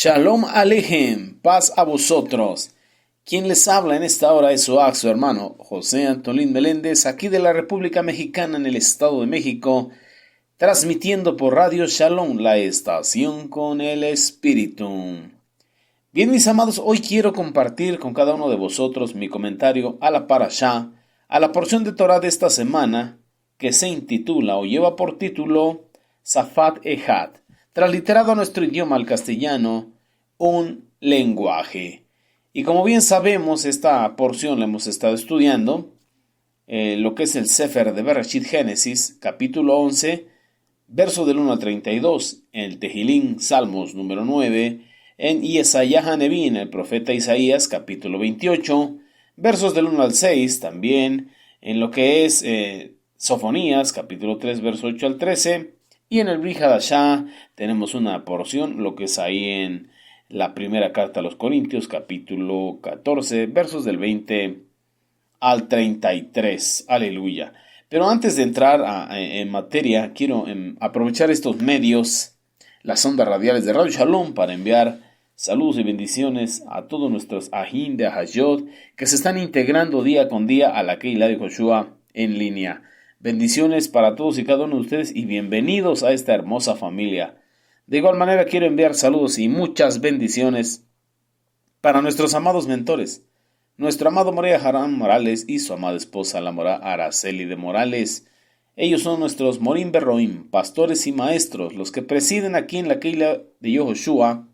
Shalom Alejem, paz a vosotros. Quien les habla en esta hora es su hermano José Antolín Meléndez, aquí de la República Mexicana en el Estado de México, transmitiendo por Radio Shalom, la estación con el Espíritu. Bien, mis amados, hoy quiero compartir con cada uno de vosotros mi comentario a la Parashá, a la porción de Torah de esta semana, que se intitula o lleva por título Safat Ejad, transliterado a nuestro idioma al castellano, un lenguaje. Y como bien sabemos, esta porción la hemos estado estudiando, lo que es el Sefer de Bereshit Génesis, capítulo 11, verso del 1 al 32, en el Tejilín, Salmos número 9, en Yesayah Haneví, en el profeta Isaías, capítulo 28, versos del 1 al 6, también en lo que es Sofonías, capítulo 3, verso 8 al 13, y en el Brit Hadashah tenemos una porción, lo que es ahí en la primera carta a los Corintios, capítulo 14, versos del 20 al 33. Aleluya. Pero antes de entrar en materia, quiero aprovechar estos medios, las ondas radiales de Radio Shalom, para enviar saludos y bendiciones a todos nuestros Ahin de Ahayot que se están integrando día con día a la Keilah de Joshua en línea. Bendiciones para todos y cada uno de ustedes y bienvenidos a esta hermosa familia. De igual manera quiero enviar saludos y muchas bendiciones para nuestros amados mentores, nuestro amado Morea Haram Morales y su amada esposa la Mora Araceli de Morales. Ellos son nuestros Morim Berroim, pastores y maestros, los que presiden aquí en la Keilah de Yehoshua,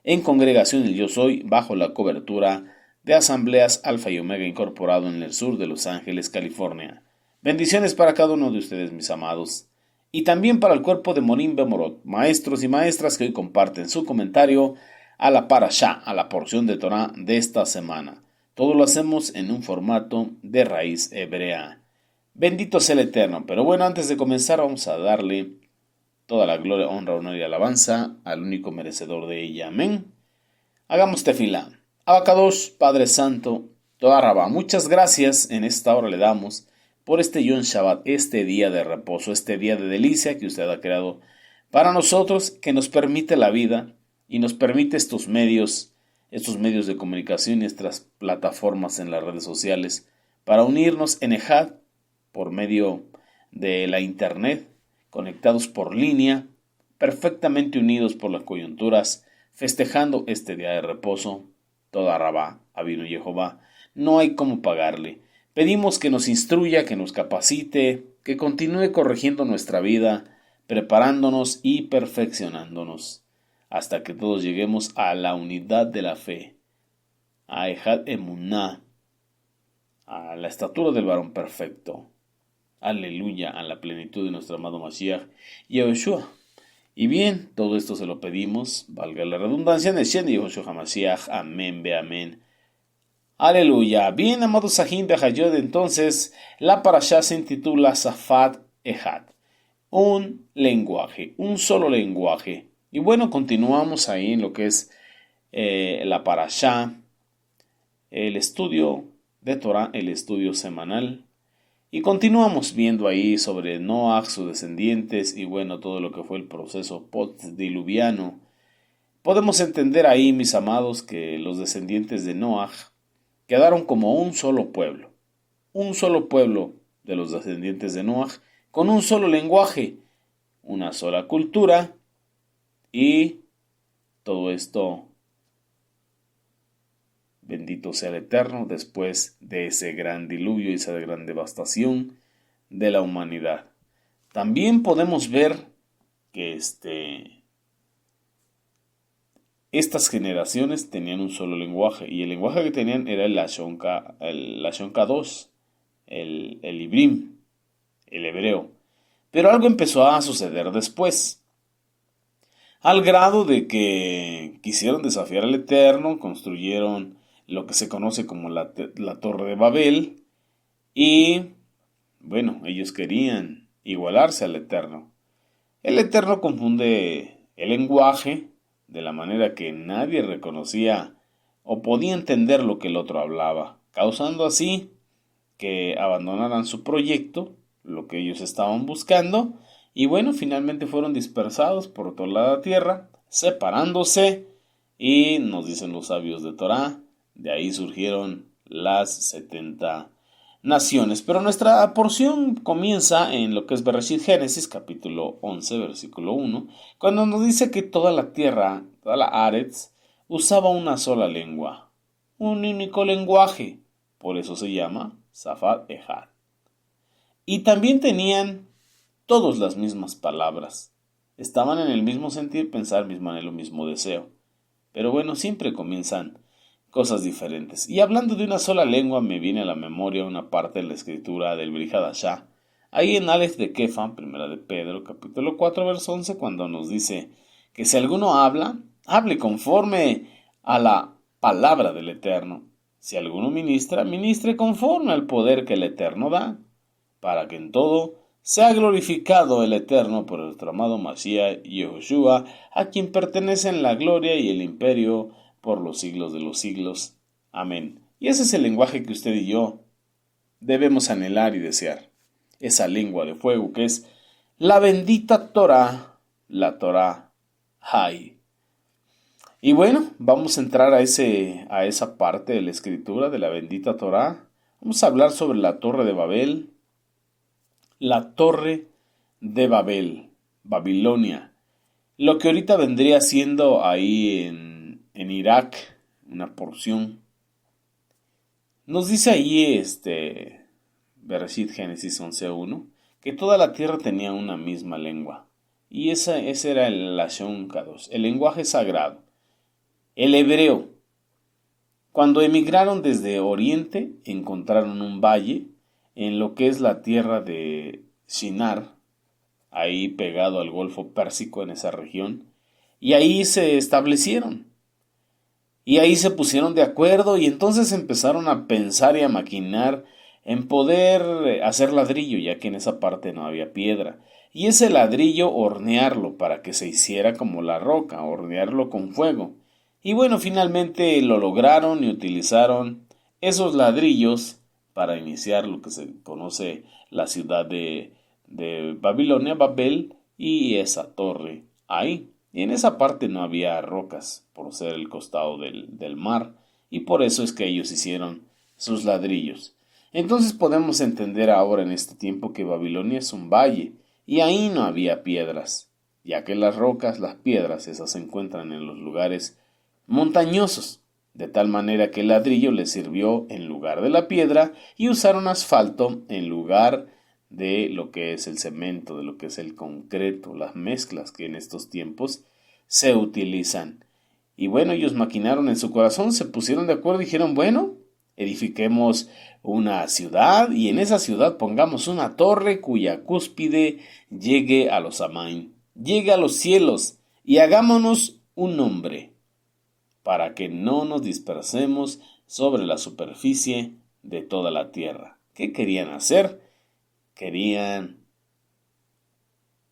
en Congregación del Yo Soy, bajo la cobertura de Asambleas Alfa y Omega incorporado en el sur de Los Ángeles, California. Bendiciones para cada uno de ustedes, mis amados, y también para el cuerpo de Morim Bemorot, maestros y maestras que hoy comparten su comentario a la Parashá, a la porción de Torah de esta semana. Todo lo hacemos en un formato de raíz hebrea. Bendito sea el Eterno. Pero bueno, antes de comenzar vamos a darle toda la gloria, honra, honor y alabanza al único merecedor de ella. Amén. Hagamos tefilá. Abacadosh, Padre Santo, toda Rabá, muchas gracias en esta hora le damos por este Yom Shabbat, este día de reposo, este día de delicia que usted ha creado para nosotros, que nos permite la vida y nos permite estos medios de comunicación y estas plataformas en las redes sociales para unirnos en Ejad por medio de la internet, conectados por línea, perfectamente unidos por las coyunturas, festejando este día de reposo. Toda Rabá, Avinu Yehová, no hay cómo pagarle. Pedimos que nos instruya, que nos capacite, que continúe corrigiendo nuestra vida, preparándonos y perfeccionándonos, hasta que todos lleguemos a la unidad de la fe, a Ejad Emuná, a la estatura del varón perfecto. Aleluya, a la plenitud de nuestro amado Mashiach Yehoshua. Y bien, todo esto se lo pedimos, valga la redundancia, en el Shem de Yehoshua HaMashiach. Amén, be amén. Aleluya. Bien, amados Sahim de Hayod, entonces la parashá se intitula Safat Ejad, un lenguaje, un solo lenguaje. Y bueno, continuamos ahí en lo que es la parashá, el estudio de Torah, el estudio semanal. Y continuamos viendo ahí sobre Noach, sus descendientes y bueno, todo lo que fue el proceso postdiluviano. Podemos entender ahí, mis amados, que los descendientes de Noach quedaron como un solo pueblo de los descendientes de Noach, con un solo lenguaje, una sola cultura, y todo esto, bendito sea el Eterno, después de ese gran diluvio y esa gran devastación de la humanidad. También podemos ver que estas generaciones tenían un solo lenguaje, y el lenguaje que tenían era el Lashon Kadosh, el Ibrim, el hebreo. Pero algo empezó a suceder después, al grado de que quisieron desafiar al Eterno, construyeron lo que se conoce como la Torre de Babel, y bueno, ellos querían igualarse al Eterno. El Eterno confunde el lenguaje de la manera que nadie reconocía o podía entender lo que el otro hablaba, causando así que abandonaran su proyecto, lo que ellos estaban buscando, y bueno, finalmente fueron dispersados por toda la tierra, separándose Y nos dicen los sabios de Torá, de ahí surgieron las 70 naciones. Pero nuestra porción comienza en lo que es Bereshit Génesis, capítulo 11, versículo 1, cuando nos dice que toda la tierra, toda la Aretz, usaba una sola lengua, un único lenguaje. Por eso se llama Safat Ejad. Y también tenían todas las mismas palabras. Estaban en el mismo sentir, pensar, mismo anhelo, mismo deseo. Pero bueno, siempre comienzan cosas diferentes. Y hablando de una sola lengua, me viene a la memoria una parte de la escritura del Brit Hadashah, ahí en Aleph de Kefa, primera de Pedro, capítulo 4, verso 11, cuando nos dice que si alguno habla, hable conforme a la palabra del Eterno. Si alguno ministra, ministre conforme al poder que el Eterno da, para que en todo sea glorificado el Eterno por nuestro amado Mashiach Yehoshua, a quien pertenecen la gloria y el imperio por los siglos de los siglos. Amén. Y ese es el lenguaje que usted y yo debemos anhelar y desear. Esa lengua de fuego que es la bendita Torah, la Torah Hay. Y bueno, vamos a entrar a esa parte de la escritura de la bendita Torah. Vamos a hablar sobre la Torre de Babel. La Torre de Babel, Babilonia. Lo que ahorita vendría siendo ahí en Irak, una porción. Nos dice ahí Bereshit Génesis 11:1, que toda la tierra tenía una misma lengua. Y ese era el Lashon Kadosh, el lenguaje sagrado. El hebreo. Cuando emigraron desde Oriente, encontraron un valle en lo que es la tierra de Shinar, ahí pegado al Golfo Pérsico en esa región, y ahí se establecieron. Y ahí se pusieron de acuerdo y entonces empezaron a pensar y a maquinar en poder hacer ladrillo, ya que en esa parte no había piedra. Y ese ladrillo hornearlo para que se hiciera como la roca, hornearlo con fuego. Y bueno, finalmente lo lograron y utilizaron esos ladrillos para iniciar lo que se conoce la ciudad de Babilonia, Babel, y esa torre ahí. Y en esa parte no había rocas, por ser el costado del mar, y por eso es que ellos hicieron sus ladrillos. Entonces podemos entender ahora en este tiempo que Babilonia es un valle, y ahí no había piedras, ya que las rocas, las piedras, esas se encuentran en los lugares montañosos, de tal manera que el ladrillo les sirvió en lugar de la piedra y usaron asfalto en lugar de lo que es el cemento, de lo que es el concreto, las mezclas que en estos tiempos se utilizan. Y bueno, ellos maquinaron en su corazón, se pusieron de acuerdo y dijeron, bueno, edifiquemos una ciudad y en esa ciudad pongamos una torre cuya cúspide llegue a los Amain, llegue a los cielos y hagámonos un nombre, para que no nos dispersemos sobre la superficie de toda la tierra. ¿Qué querían hacer? Querían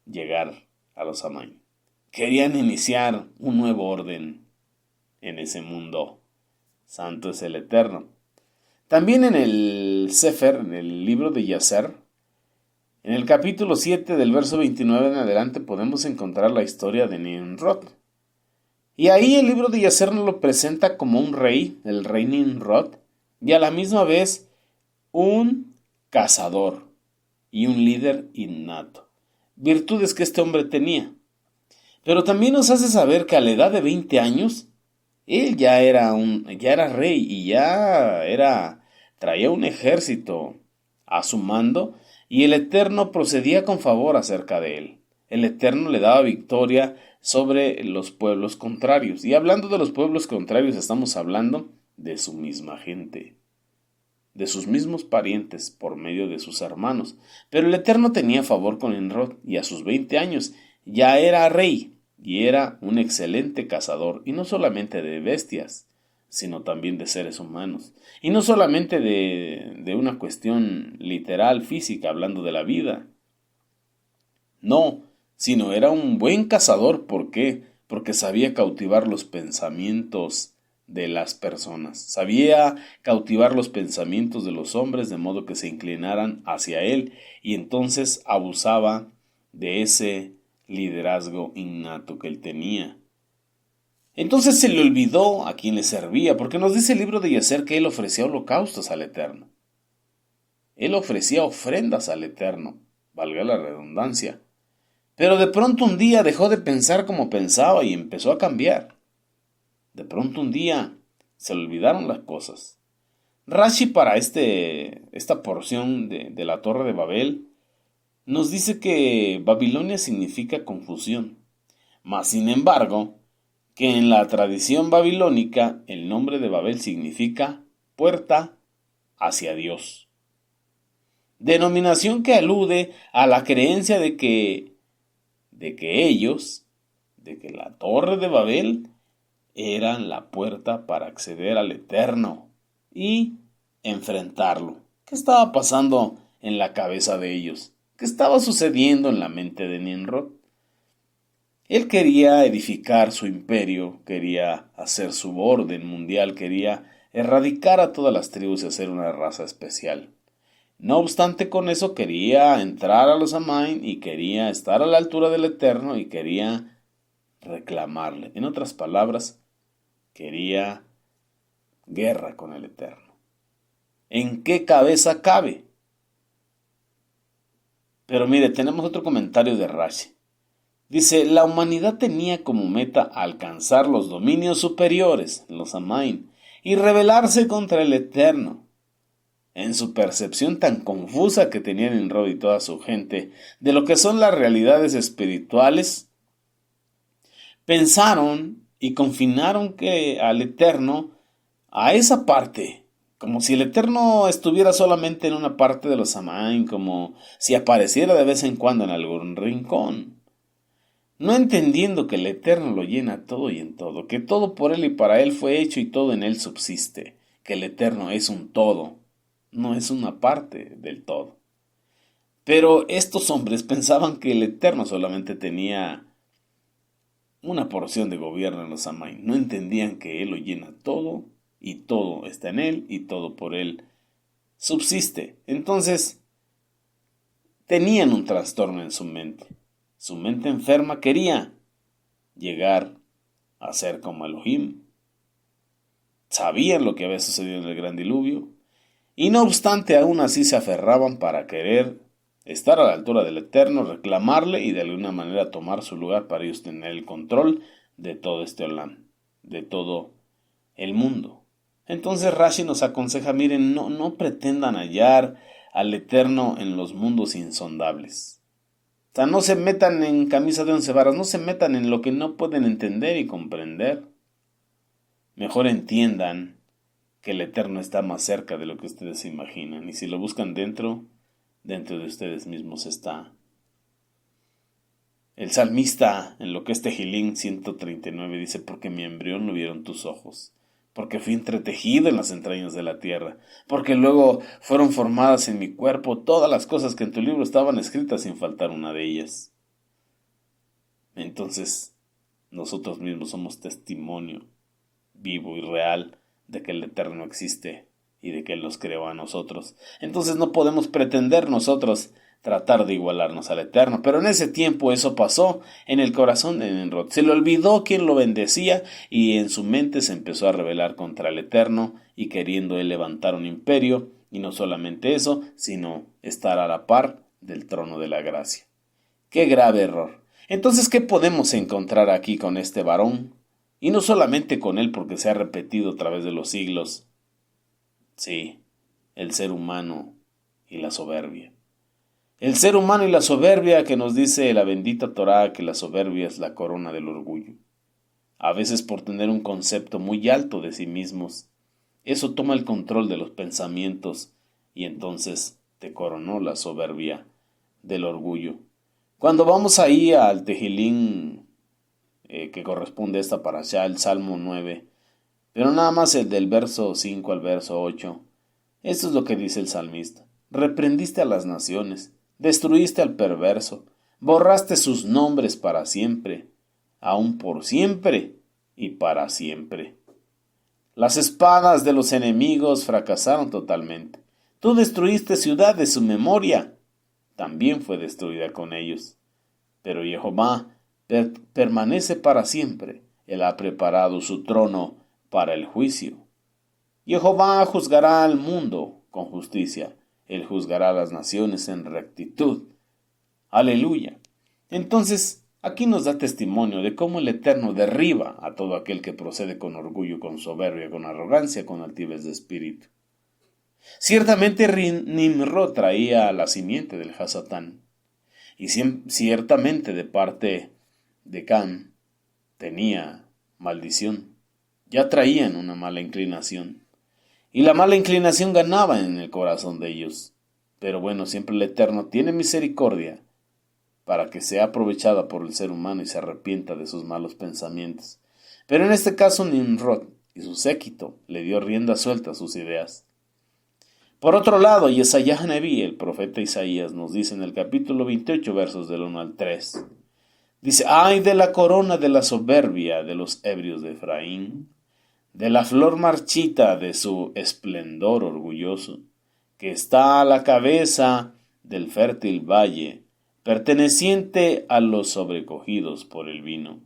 llegar a los Amain. Querían iniciar un nuevo orden en ese mundo. Santo es el Eterno. También en el Sefer, en el libro de Yacer, en el capítulo 7 del verso 29 en adelante podemos encontrar la historia de Nimrod. Y ahí el libro de Yacer nos lo presenta como un rey, el rey Nimrod, y a la misma vez un cazador y un líder innato. Virtudes que este hombre tenía. Pero también nos hace saber que a la edad de 20 años, él ya era rey y traía un ejército a su mando y el Eterno procedía con favor acerca de él. El Eterno le daba victoria sobre los pueblos contrarios. Y hablando de los pueblos contrarios, estamos hablando de su misma gente, de sus mismos parientes por medio de sus hermanos. Pero el Eterno tenía favor con Nimrod y a sus 20 años ya era rey y era un excelente cazador, y no solamente de bestias, sino también de seres humanos. Y no solamente de una cuestión literal, física, hablando de la vida. No, sino era un buen cazador. ¿Por qué? Porque sabía cautivar los pensamientos de las personas. Sabía cautivar los pensamientos de los hombres de modo que se inclinaran hacia él y entonces abusaba de ese liderazgo innato que él tenía. Entonces se le olvidó a quien le servía, porque nos dice el libro de Yacer que él ofrecía holocaustos al Eterno. Él ofrecía ofrendas al Eterno, valga la redundancia. Pero de pronto un día dejó de pensar como pensaba y empezó a cambiar. De pronto un día se le olvidaron las cosas. Rashi para esta porción de la Torre de Babel nos dice que Babilonia significa confusión. Mas sin embargo, que en la tradición babilónica el nombre de Babel significa puerta hacia Dios. Denominación que alude a la creencia de que la Torre de Babel era la puerta para acceder al Eterno y enfrentarlo. ¿Qué estaba pasando en la cabeza de ellos? ¿Qué estaba sucediendo en la mente de Nimrod? Él quería edificar su imperio, quería hacer su orden mundial, quería erradicar a todas las tribus y hacer una raza especial. No obstante, con eso quería entrar a los Amain y quería estar a la altura del Eterno y quería reclamarle. En otras palabras, quería guerra con el Eterno. ¿En qué cabeza cabe? Pero mire, tenemos otro comentario de Rashi. Dice, la humanidad tenía como meta alcanzar los dominios superiores, los Amain, y rebelarse contra el Eterno. En su percepción tan confusa que tenían Nimrod y toda su gente de lo que son las realidades espirituales, pensaron y confinaron que al Eterno a esa parte, como si el Eterno estuviera solamente en una parte de los Amain, como si apareciera de vez en cuando en algún rincón. No entendiendo que el Eterno lo llena todo y en todo, que todo por Él y para Él fue hecho y todo en Él subsiste, que el Eterno es un todo, no es una parte del todo. Pero estos hombres pensaban que el Eterno solamente tenía una porción de gobierno en los Amain. No entendían que Él lo llena todo y todo está en Él y todo por Él subsiste. Entonces, tenían un trastorno en su mente. Su mente enferma quería llegar a ser como Elohim. Sabían lo que había sucedido en el gran diluvio y no obstante aún así se aferraban para querer estar a la altura del Eterno, reclamarle y de alguna manera tomar su lugar para ellos tener el control de todo este Olam, de todo el mundo. Entonces Rashi nos aconseja, miren, no pretendan hallar al Eterno en los mundos insondables. O sea, no se metan en camisa de 11 varas, no se metan en lo que no pueden entender y comprender. Mejor entiendan que el Eterno está más cerca de lo que ustedes se imaginan. Y si lo buscan dentro de ustedes mismos está. El salmista, en lo que es Tejilín 139, dice, porque mi embrión lo vieron tus ojos, porque fui entretejido en las entrañas de la tierra, porque luego fueron formadas en mi cuerpo todas las cosas que en tu libro estaban escritas sin faltar una de ellas. Entonces, nosotros mismos somos testimonio vivo y real de que el Eterno existe y de que Él nos creó a nosotros. Entonces no podemos pretender nosotros tratar de igualarnos al Eterno, pero en ese tiempo eso pasó en el corazón de Nimrod. Se le olvidó quién lo bendecía y en su mente se empezó a rebelar contra el Eterno y queriendo él levantar un imperio, y no solamente eso, sino estar a la par del trono de la gracia. ¡Qué grave error! Entonces, ¿qué podemos encontrar aquí con este varón? Y no solamente con él, porque se ha repetido a través de los siglos. Sí, el ser humano y la soberbia. El ser humano y la soberbia que nos dice la bendita Torá que la soberbia es la corona del orgullo. A veces por tener un concepto muy alto de sí mismos, eso toma el control de los pensamientos y entonces te coronó la soberbia del orgullo. Cuando vamos ahí al Tejilín que corresponde a esta parashá, el Salmo 9, pero nada más el del verso 5 al verso 8, esto es lo que dice el salmista. Reprendiste a las naciones, destruiste al perverso, borraste sus nombres para siempre, aún por siempre y para siempre. Las espadas de los enemigos fracasaron totalmente. Tú destruiste ciudad de su memoria, también fue destruida con ellos. Pero Jehová permanece para siempre, Él ha preparado su trono para el juicio. Jehová juzgará al mundo con justicia. Él juzgará a las naciones en rectitud. Aleluya. Entonces, aquí nos da testimonio de cómo el Eterno derriba a todo aquel que procede con orgullo, con soberbia, con arrogancia, con altivez de espíritu. Ciertamente Nimrod traía la simiente del Hasatán, y ciertamente de parte de Cam tenía maldición. Ya traían una mala inclinación, y la mala inclinación ganaba en el corazón de ellos. Pero bueno, siempre el Eterno tiene misericordia para que sea aprovechada por el ser humano y se arrepienta de sus malos pensamientos. Pero en este caso Nimrod y su séquito le dio rienda suelta a sus ideas. Por otro lado, Yesayah Neví, el profeta Isaías, nos dice en el capítulo 28, versos del 1 al 3. Dice, ay de la corona de la soberbia de los ebrios de Efraín, de la flor marchita de su esplendor orgulloso, que está a la cabeza del fértil valle, perteneciente a los sobrecogidos por el vino.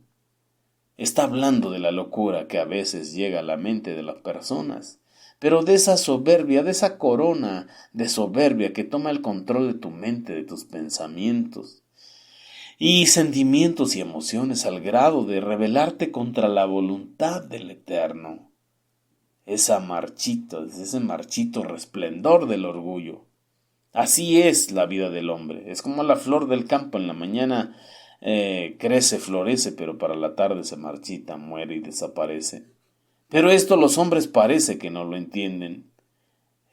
Está hablando de la locura que a veces llega a la mente de las personas, pero de esa soberbia, de esa corona de soberbia que toma el control de tu mente, de tus pensamientos y sentimientos y emociones al grado de rebelarte contra la voluntad del Eterno. Ese marchito resplendor del orgullo. Así es la vida del hombre. Es como la flor del campo. En la mañana crece, florece, pero para la tarde se marchita, muere y desaparece. Pero esto los hombres parece que no lo entienden.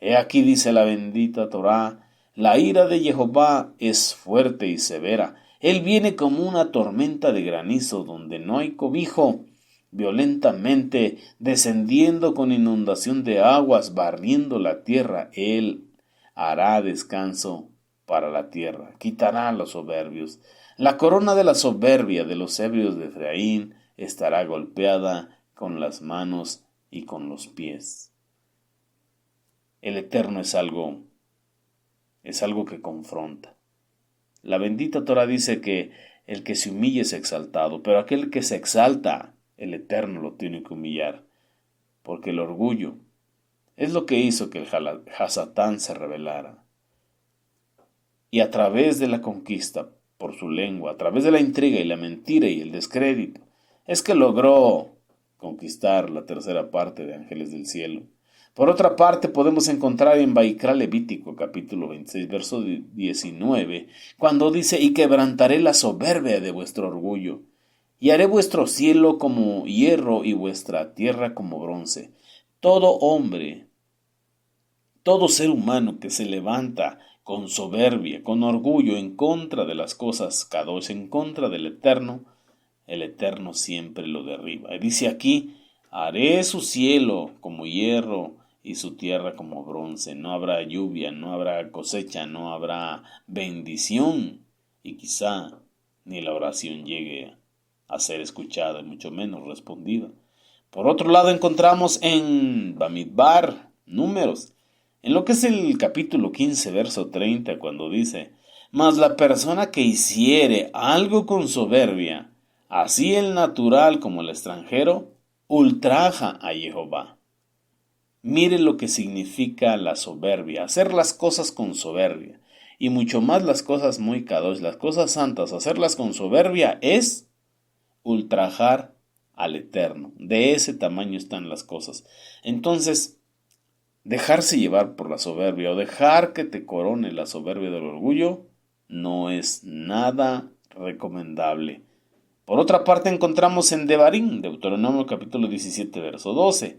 He aquí dice la bendita Torá, la ira de Jehová es fuerte y severa. Él viene como una tormenta de granizo donde no hay cobijo, violentamente descendiendo con inundación de aguas, barriendo la tierra. Él hará descanso para la tierra, quitará a los soberbios. La corona de la soberbia de los ebrios de Efraín estará golpeada con las manos y con los pies. El Eterno es algo que confronta. La bendita Torah dice que el que se humilla es exaltado, pero aquel que se exalta, el Eterno lo tiene que humillar, porque el orgullo es lo que hizo que el Hasatán se rebelara. Y a través de la conquista por su lengua, a través de la intriga y la mentira y el descrédito, es que logró conquistar la tercera parte de ángeles del cielo. Por otra parte, podemos encontrar en Vaikra Levítico, capítulo 26, verso 19, cuando dice, y quebrantaré la soberbia de vuestro orgullo, y haré vuestro cielo como hierro y vuestra tierra como bronce. Todo hombre, todo ser humano que se levanta con soberbia, con orgullo, en contra de las cosas kadosh, en contra del Eterno, el Eterno siempre lo derriba. Y dice aquí, haré su cielo como hierro y su tierra como bronce. No habrá lluvia, no habrá cosecha, no habrá bendición. Y quizá ni la oración llegue a ser escuchada, mucho menos respondida. Por otro lado, encontramos en Bamidbar, Números, en lo que es el capítulo 15, verso 30, cuando dice, mas la persona que hiciere algo con soberbia, así el natural como el extranjero, ultraja a Jehová. Mire lo que significa la soberbia, hacer las cosas con soberbia, y mucho más las cosas muy kadosh, las cosas santas, hacerlas con soberbia es ultrajar al Eterno. De ese tamaño están las cosas. Entonces, dejarse llevar por la soberbia o dejar que te corone la soberbia del orgullo no es nada recomendable. Por otra parte encontramos en Devarim, Deuteronomio capítulo 17, verso 12.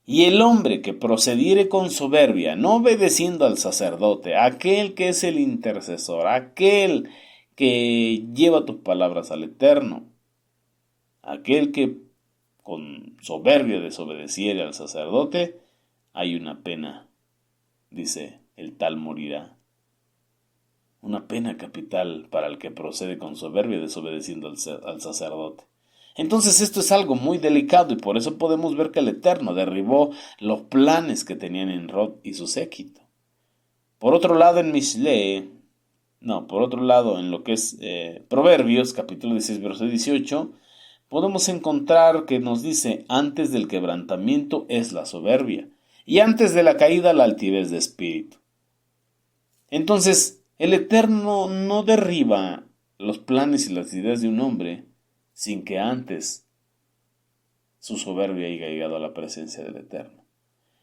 Y el hombre que procediere con soberbia, no obedeciendo al sacerdote, aquel que es el intercesor, aquel que lleva tus palabras al Eterno, aquel que con soberbia desobedeciere al sacerdote, hay una pena, dice, el tal morirá. Una pena capital para el que procede con soberbia desobedeciendo al sacerdote. Entonces esto es algo muy delicado y por eso podemos ver que el Eterno derribó los planes que tenían Nimrod y su séquito. Por otro lado en en lo que es Proverbios, capítulo 16, verso 18, podemos encontrar que nos dice, antes del quebrantamiento es la soberbia, y antes de la caída la altivez de espíritu. Entonces, el Eterno no derriba los planes y las ideas de un hombre sin que antes su soberbia haya llegado a la presencia del Eterno.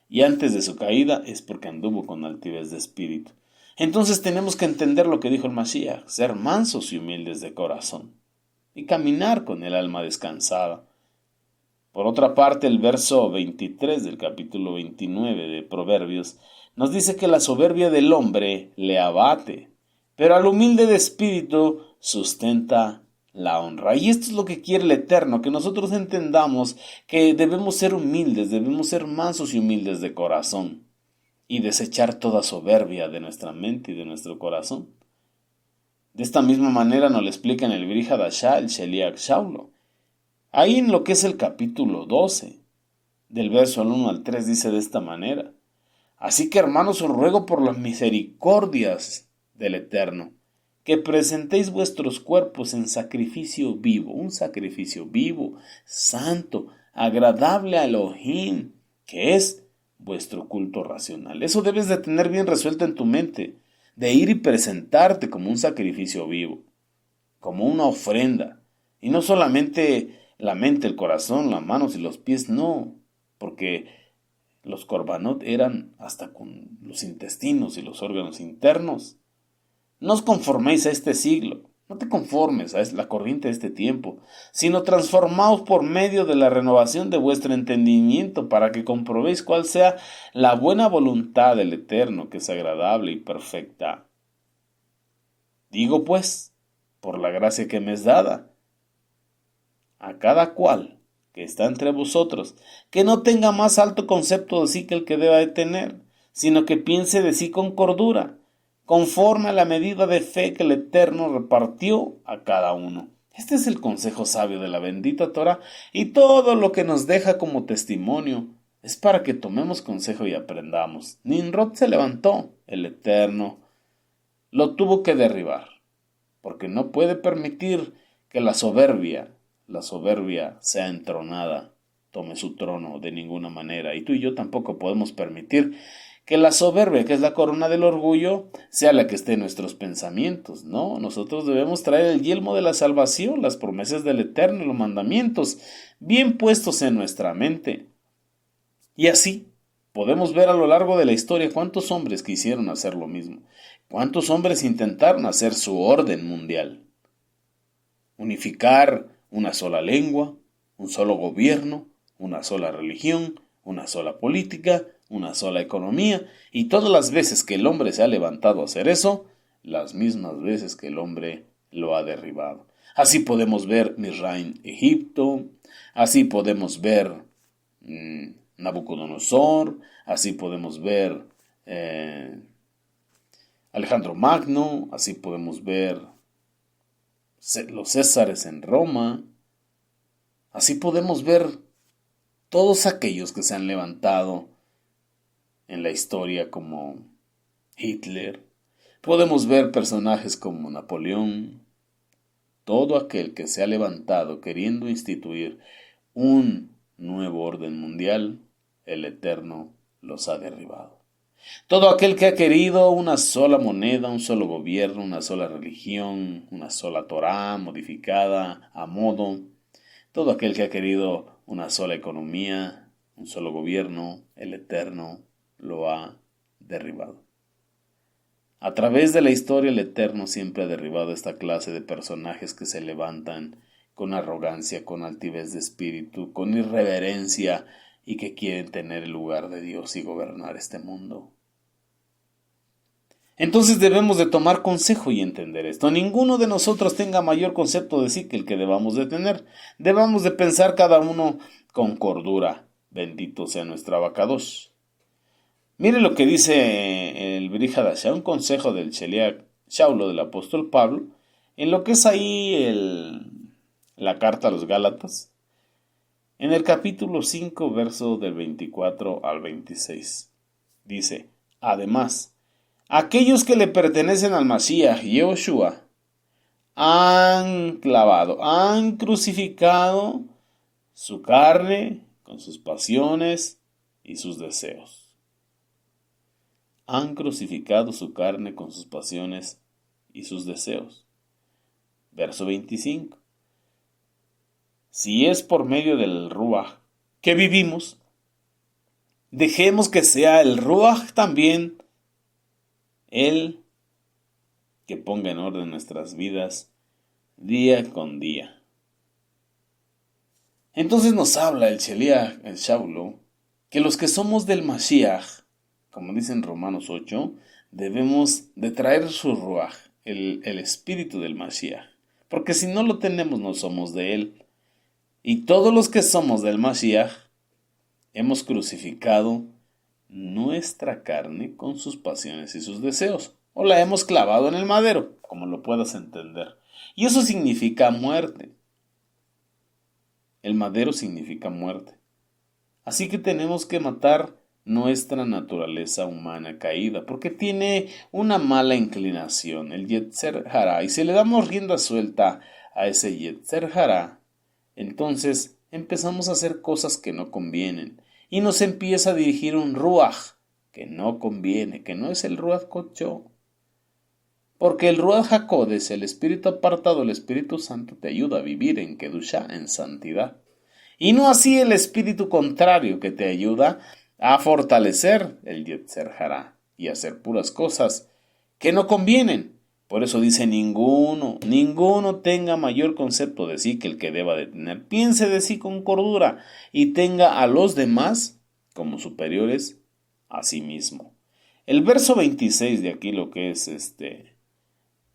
Y antes de su caída es porque anduvo con altivez de espíritu. Entonces tenemos que entender lo que dijo el Mashiach, ser mansos y humildes de corazón, y caminar con el alma descansada. Por otra parte, el verso 23 del capítulo 29 de Proverbios nos dice que la soberbia del hombre le abate, pero al humilde de espíritu sustenta la honra. Y esto es lo que quiere el Eterno, que nosotros entendamos que debemos ser humildes, debemos ser mansos y humildes de corazón, y desechar toda soberbia de nuestra mente y de nuestro corazón. De esta misma manera nos lo explica en el Brit Hadashah, el Sheliach Shaulo. Ahí en lo que es el capítulo 12, del verso 1 al 3, dice de esta manera: Así que, hermanos, os ruego por las misericordias del Eterno, que presentéis vuestros cuerpos en sacrificio vivo, un sacrificio vivo, santo, agradable a Elohim, que es vuestro culto racional. Eso debes de tener bien resuelto en tu mente, de ir y presentarte como un sacrificio vivo, como una ofrenda, y no solamente la mente, el corazón, las manos y los pies, no, porque los korbanot eran hasta con los intestinos y los órganos internos. No os conforméis a este siglo, no te conformes a la corriente de este tiempo, sino transformaos por medio de la renovación de vuestro entendimiento, para que comprobéis cuál sea la buena voluntad del Eterno, que es agradable y perfecta. Digo pues, por la gracia que me es dada, a cada cual que está entre vosotros, que no tenga más alto concepto de sí que el que deba de tener, sino que piense de sí con cordura, conforme a la medida de fe que el Eterno repartió a cada uno. Este es el consejo sabio de la bendita Torah, y todo lo que nos deja como testimonio es para que tomemos consejo y aprendamos. Nimrod se levantó, el Eterno lo tuvo que derribar, porque no puede permitir que la soberbia sea entronada, tome su trono de ninguna manera. Y tú y yo tampoco podemos permitir que la soberbia, que es la corona del orgullo, sea la que esté en nuestros pensamientos. No, nosotros debemos traer el yelmo de la salvación, las promesas del Eterno y los mandamientos, bien puestos en nuestra mente. Y así podemos ver a lo largo de la historia cuántos hombres quisieron hacer lo mismo, cuántos hombres intentaron hacer su orden mundial, unificar una sola lengua, un solo gobierno, una sola religión, una sola política, una sola economía, y todas las veces que el hombre se ha levantado a hacer eso, las mismas veces que el hombre lo ha derribado. Así podemos ver Misraim, Egipto, así podemos ver Nabucodonosor, así podemos ver Alejandro Magno, así podemos ver los Césares en Roma, así podemos ver todos aquellos que se han levantado en la historia como Hitler. Podemos ver personajes como Napoleón. Todo aquel que se ha levantado queriendo instituir un nuevo orden mundial, el Eterno los ha derribado. Todo aquel que ha querido una sola moneda, un solo gobierno, una sola religión, una sola Torá modificada a modo, todo aquel que ha querido una sola economía, un solo gobierno, el Eterno lo ha derribado. A través de la historia, el Eterno siempre ha derribado esta clase de personajes que se levantan con arrogancia, con altivez de espíritu, con irreverencia y que quieren tener el lugar de Dios y gobernar este mundo. Entonces debemos de tomar consejo y entender esto. Ninguno de nosotros tenga mayor concepto de sí que el que debamos de tener. Debamos de pensar cada uno con cordura. Bendito sea nuestro Abacadosh. Mire lo que dice el Brit Hadashah, un consejo del Sheliach Shaulo del apóstol Pablo, en lo que es ahí la carta a los Gálatas, en el capítulo 5, verso del 24 al 26. Dice: además, aquellos que le pertenecen al Mashiach Yehoshua han clavado, han crucificado su carne con sus pasiones y sus deseos. Han crucificado su carne con sus pasiones y sus deseos. Verso 25. Si es por medio del Ruaj que vivimos, dejemos que sea el Ruaj también el que ponga en orden nuestras vidas día con día. Entonces nos habla el Sheliach, el Shaulo, que los que somos del Mashiach, como dice en Romanos 8, debemos de traer su Ruaj, el espíritu del Mashiach, porque si no lo tenemos no somos de él. Y todos los que somos del Mashiach hemos crucificado nuestra carne con sus pasiones y sus deseos, o la hemos clavado en el madero, como lo puedas entender. Y eso significa muerte. El madero significa muerte. Así que tenemos que matar nuestra naturaleza humana caída, porque tiene una mala inclinación, el Yetzer Hará, y si le damos rienda suelta a ese Yetzer Hará, entonces empezamos a hacer cosas que no convienen, y nos empieza a dirigir un Ruaj que no conviene, que no es el Ruaj Kocho. Porque el Ruaj HaKodesh, el Espíritu apartado, el Espíritu Santo, te ayuda a vivir en Kedushá, en santidad. Y no así el espíritu contrario que te ayuda a fortalecer el Yetzer Hará y a hacer puras cosas que no convienen. Por eso dice ninguno tenga mayor concepto de sí que el que deba de tener. Piense de sí con cordura y tenga a los demás como superiores a sí mismo. El verso 26 de aquí, lo que es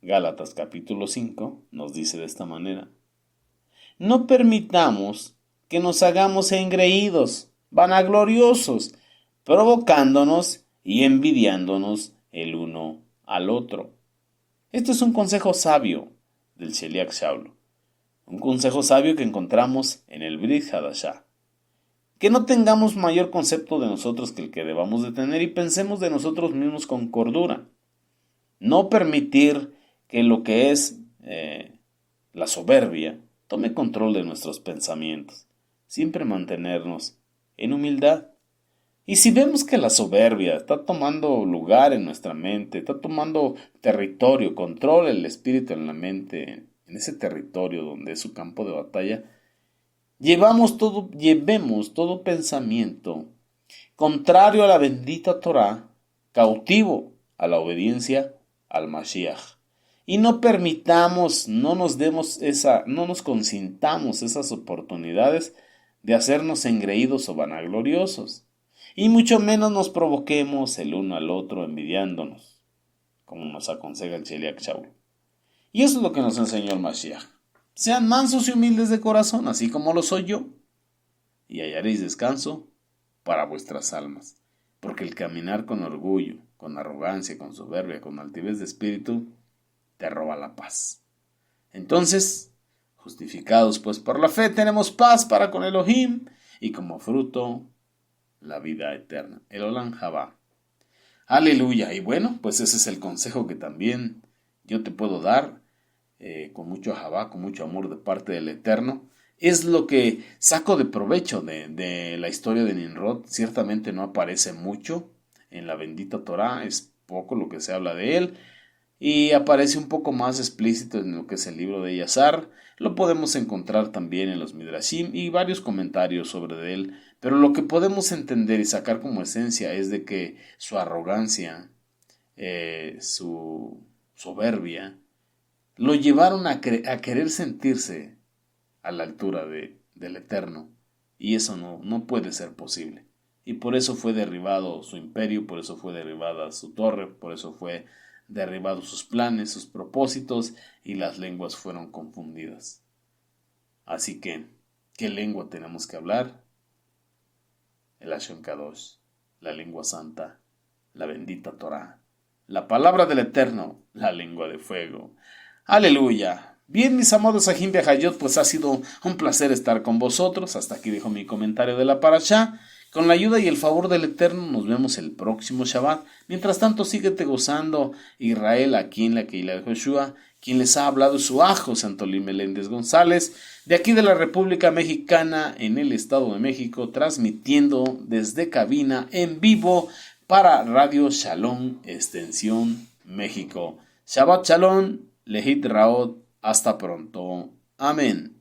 Gálatas capítulo 5, nos dice de esta manera: no permitamos que nos hagamos engreídos, vanagloriosos, provocándonos y envidiándonos el uno al otro. Este es un consejo sabio del Sheliach Shaulo, un consejo sabio que encontramos en el Brit Hadashah. Que no tengamos mayor concepto de nosotros que el que debamos de tener y pensemos de nosotros mismos con cordura. No permitir que lo que es la soberbia tome control de nuestros pensamientos. Siempre mantenernos en humildad. Y si vemos que la soberbia está tomando lugar en nuestra mente, está tomando territorio, control el espíritu en la mente, en ese territorio donde es su campo de batalla, llevemos todo pensamiento contrario a la bendita Torah, cautivo a la obediencia al Mashiach. Y no permitamos, no nos consintamos esas oportunidades de hacernos engreídos o vanagloriosos. Y mucho menos nos provoquemos el uno al otro envidiándonos, como nos aconseja el Sheliach Shaulo. Y eso es lo que nos enseñó el Mashiach. Sean mansos y humildes de corazón, así como lo soy yo, y hallaréis descanso para vuestras almas. Porque el caminar con orgullo, con arrogancia, con soberbia, con altivez de espíritu, te roba la paz. Entonces, justificados pues por la fe, tenemos paz para con Elohim y como fruto la vida eterna, el Olam Jabá. Aleluya. Y bueno, pues ese es el consejo que también yo te puedo dar con mucho Jabá, con mucho amor de parte del Eterno. Es lo que saco de provecho de la historia de Nimrod. Ciertamente no aparece mucho en la bendita Torah, es poco lo que se habla de él. Y aparece un poco más explícito en lo que es el libro de Yazar. Lo podemos encontrar también en los Midrashim y varios comentarios sobre él. Pero lo que podemos entender y sacar como esencia es de que su arrogancia, su soberbia, lo llevaron a querer sentirse a la altura del Eterno. Y eso no puede ser posible. Y por eso fue derribado su imperio, por eso fue derribada su torre, por eso fue derribados sus planes, sus propósitos, y las lenguas fueron confundidas. Así que, ¿qué lengua tenemos que hablar? El Lashon Kadosh, la lengua santa, la bendita Torah, la palabra del Eterno, la lengua de fuego. ¡Aleluya! Bien, mis amados Ajim Behayot, pues ha sido un placer estar con vosotros. Hasta aquí dejo mi comentario de la Parashá. Con la ayuda y el favor del Eterno nos vemos el próximo Shabbat. Mientras tanto, síguete gozando, Israel, aquí en la Keilah de Joshua, Quien les ha hablado es su ajo, Santolín Meléndez González, de aquí de la República Mexicana en el Estado de México, transmitiendo desde cabina en vivo para Radio Shalom Extensión México. Shabbat Shalom, Lehit Raot, hasta pronto. Amén.